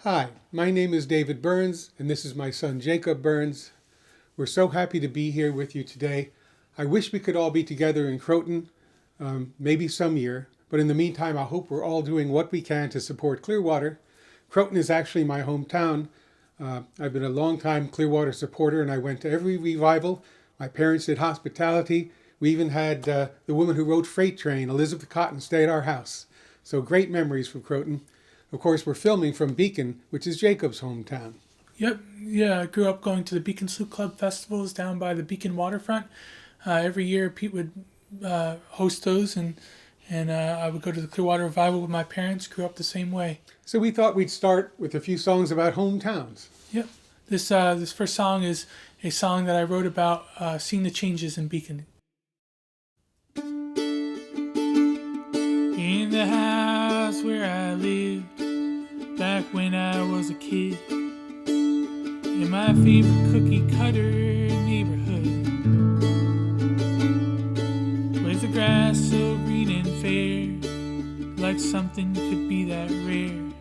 Hi, my name is David Bernz, and this is my son Jacob Bernz. We're so happy to be here with you today. I wish we could all be together in Croton, maybe some year, but in the meantime, I hope we're all doing what we can to support Clearwater. Croton is actually my hometown. I've been a long-time Clearwater supporter, and I went to every revival. My parents did hospitality. We even had the woman who wrote Freight Train, Elizabeth Cotton, stay at our house. So great memories from Croton. Of course, we're filming from Beacon, which is Jacob's hometown. Yep, yeah, I grew up going to the Beacon Sloop Club festivals down by the Beacon waterfront. Every year, Pete would host those, and I would go to the Clearwater Revival with my parents. Grew up the same way. So we thought we'd start with a few songs about hometowns. Yep, this first song is a song that I wrote about seeing the changes in Beacon. In the house where I lived back when I was a kid, in my favorite cookie cutter neighborhood, with the grass so green and fair, like something could be that rare,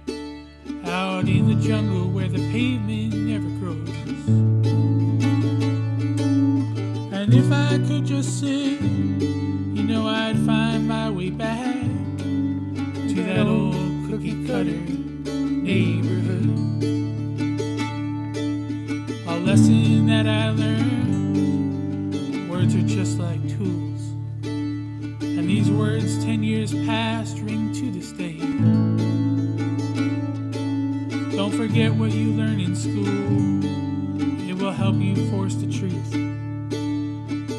out in the jungle where the pavement never grows. And if I could just sing, you know I'd find my way back to that old cookie cutter neighborhood. A lesson that I learned, words are just like tools, and these words 10 years past ring to this day. Don't forget what you learn in school, it will help you force the truth.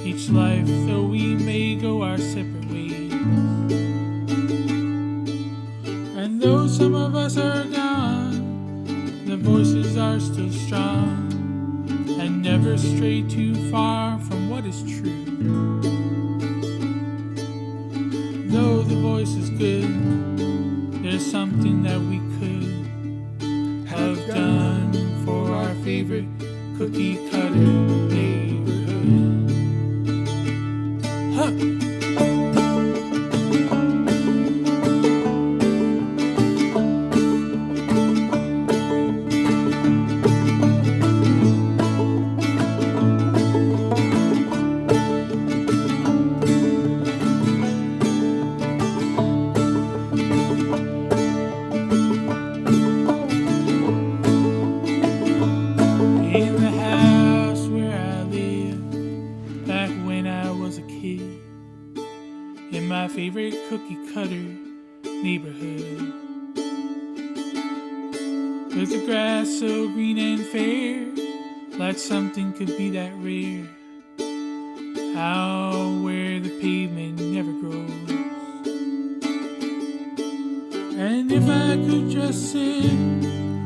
Each life, though we may go our separate ways, and though some of us are gone, the voices are still strong and never stray too far from what is true. Though the voice is good, there's something that we could have done for our favorite cookie cutter neighborhood. Huh. Favorite cookie cutter neighborhood, with the grass so green and fair, like something could be that rare, out where the pavement never grows. And if I could just sing,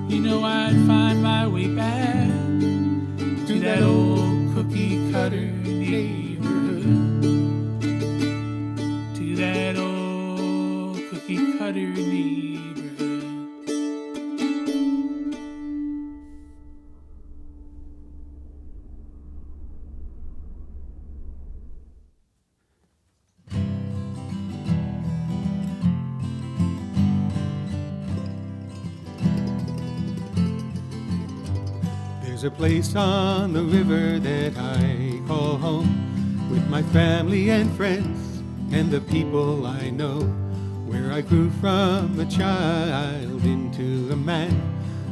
you know I'd find my way back to that old cookie cutter neighborhood. That old cookie cutter neighborhood. There's a place on the river that I call home, with my family and friends and the people I know, where I grew from a child into a man,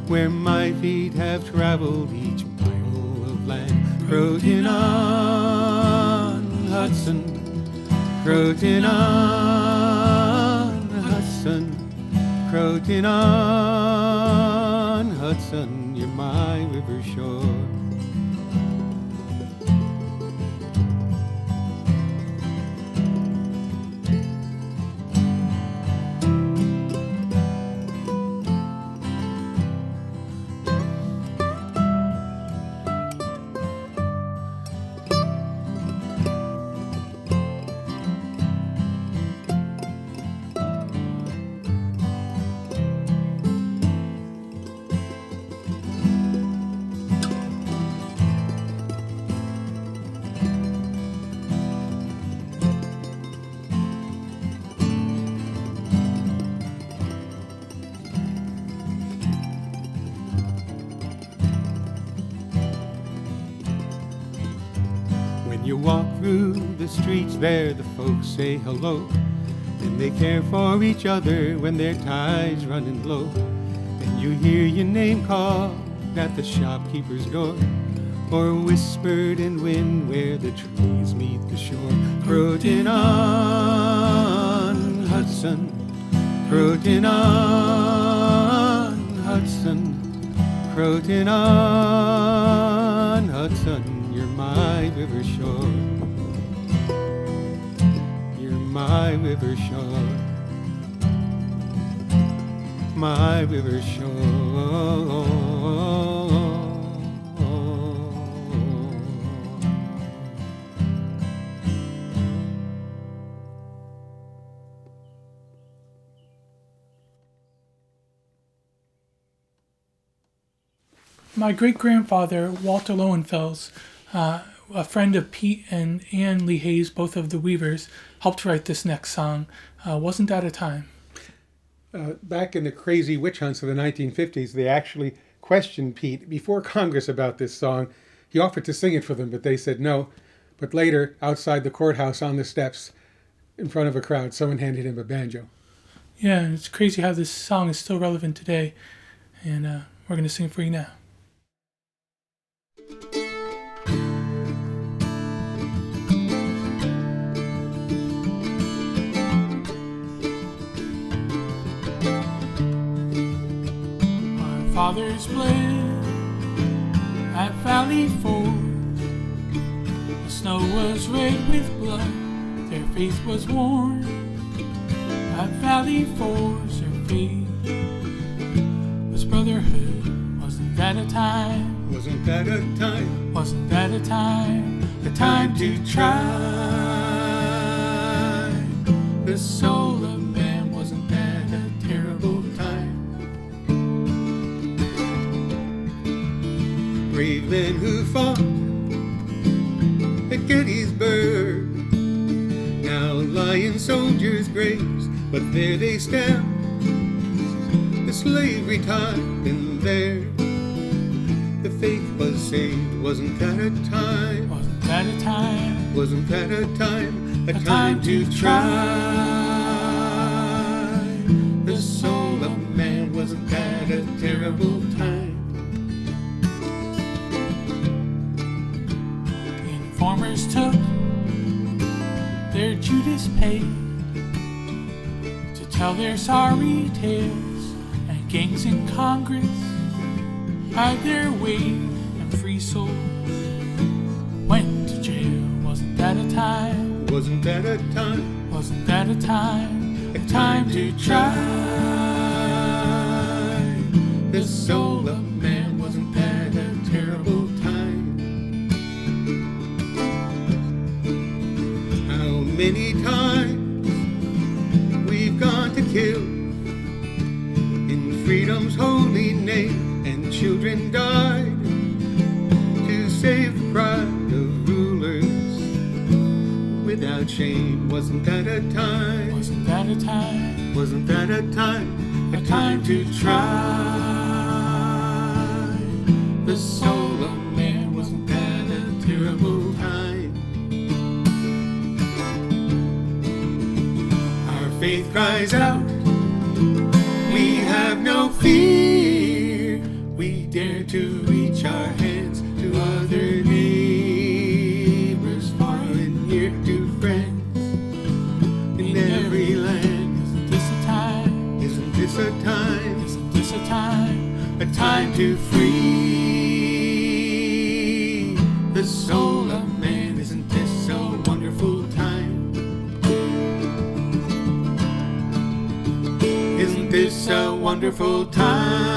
where my feet have traveled each mile of land. Croton-on-Hudson, Croton-on-Hudson, Croton-on-Hudson, you're my river shore. When you walk through the streets there, the folks say hello, and they care for each other when their tide's running low. And you hear your name called at the shopkeeper's door, or whispered in wind where the trees meet the shore. Croton-on-Hudson, Croton-on-Hudson, Croton-on-Hudson, you're my river shore. You're my river shore. My river shore. My great-grandfather, Walter Lowenfels, a friend of Pete and Ann Lee Hayes, both of the Weavers, helped write this next song. Wasn't That a Time? Back in the crazy witch hunts of the 1950s, they actually questioned Pete before Congress about this song. He offered to sing it for them, but they said no. But later, outside the courthouse on the steps, in front of a crowd, someone handed him a banjo. Yeah, and it's crazy how this song is still relevant today. And we're going to sing it for you now. Fathers bled at Valley Forge. The snow was red with blood, their faith was worn. At Valley Forge, their faith was brotherhood. Wasn't that a time? Wasn't that a time? Wasn't that a time? A time to try the soul of man. Wasn't that a terrible time? Brave men who fought at Gettysburg now lie in soldiers' graves, but there they stand, the slavery time, and there the faith was saved. Wasn't that a time? Wasn't that a time? Wasn't that a time? A time to try the soul of man. Wasn't that a terrible time? Informers took their Judas pay to tell their sorry tales, and gangs in Congress had their way, and free souls went to jail. Wasn't that a time? Wasn't that a time? Wasn't that a time? A time to try the soul of man. Wasn't that a terrible time? How many times we've gone to kill in freedom's holy name, and children died to save the pride of rulers without shame. Wasn't that a time? Wasn't that a time? Wasn't that a time? A time to try the soul of man. Wasn't that a terrible time? Our faith cries out, we have no fear. We dare to reach our hands to other neighbors, far and near, to friends in every land. Isn't this a time? Isn't this a time? Isn't this a time? A time to free the soul of man. Isn't this a wonderful time? Isn't this a wonderful time?